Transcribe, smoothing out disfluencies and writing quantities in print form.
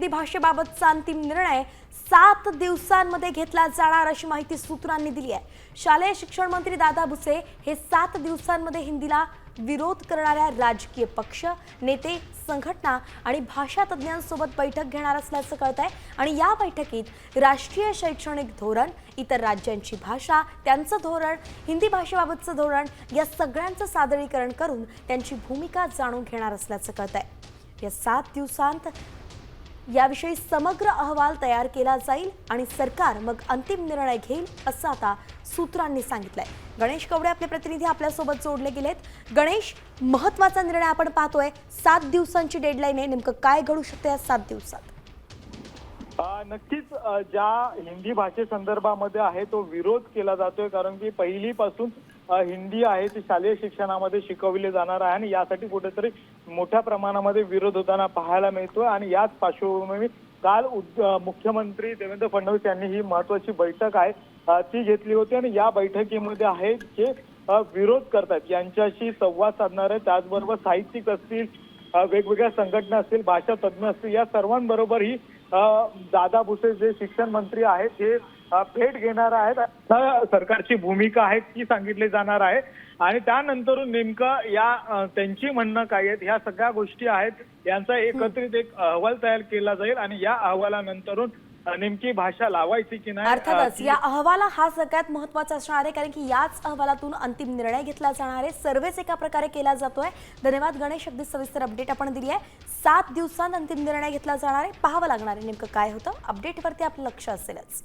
हिंदी भाषेबाबतचा अंतिम निर्णय 7 दिवसांमध्ये घेतला जाणार अशी माहिती सूत्रांनी दिली आहे। शालेय शिक्षण मंत्री दादा भुसे हे 7 दिवसांमध्ये हिंदीला विरोध करणाऱ्या राजकीय पक्ष, नेते, संघटना आणि भाषा तज्ज्ञांसोबत बैठक घेणार असल्याचं कळतंय आणि या बैठकीत राष्ट्रीय शैक्षणिक धोरण, इतर राज्यांची भाषा, त्यांचं धोरण, हिंदी भाषेबाबतचं धोरण या सगळ्यांचं सादरीकरण करून त्यांची भूमिका जाणून घेणार असल्याचं कळतंय। या 7 दिवसांत याविषयी समग्र अहवाल तयार केला जाईल आणि सरकार मग अंतिम निर्णय घेईल असं आता सूत्रांनी सांगितलंय। गणेश कवडे आपले प्रतिनिधी आपल्यासोबत जोडले गेलेत। गणेश, महत्त्वाचा निर्णय आपण पाहतोय, 7 दिवसांची डेडलाईन आहे, नेमकं काय घडू शकतं या 7 दिवसात? नक्कीच ज्या हिंदी भाषेसंदर्भामध्ये आहे तो विरोध केला जातोय, कारण की पहिलीपासून हिंदी आहे ती शालेय शिक्षणामध्ये शिकवली जाणार आहे आणि यासाठी कुठेतरी मोठ्या प्रमाणामध्ये विरोध होताना पाहायला मिळतोय। आणि याच पार्श्वभूमीवर काल मुख्यमंत्री देवेंद्र फडणवीस यांनी ही महत्त्वाची बैठक आहे ती घेतली होती आणि या बैठकीमध्ये आहे जे विरोध करतात यांच्याशी संवाद साधणार आहे। त्याचबरोबर साहित्यिक असतील, वेगवेगळ्या संघटना असतील, भाषा तज्ज्ञ असतील, या सर्वांबरोबर ही दादा भुसे जे शिक्षण मंत्री आहेत हे भेट घेणार आहेत। सरकारची भूमिका आहे ती सांगितली जाणार आहे आणि त्यानंतर नेमकं या त्यांची म्हणणं काय आहेत ह्या सगळ्या गोष्टी आहेत यांचा एकत्रित एक अहवाल तयार केला जाईल आणि या अहवालानंतर नेमकी भाषा लावायची की नाही। अर्थातच या अहवाला हा सगळ्यात महत्त्वाचा असणार आहे, कारण की याच अहवालातून अंतिम निर्णय घेतला जाणार आहे। सर्वेच एका प्रकारे केला जातोय। धन्यवाद गणेश, अगदी सविस्तर अपडेट आपण दिली आहे। 7 दिवसांत अंतिम निर्णय घेतला जाणार आहे, पाहावं लागणार आहे नेमकं काय होतं। अपडेटवरती आपलं लक्ष असेलच।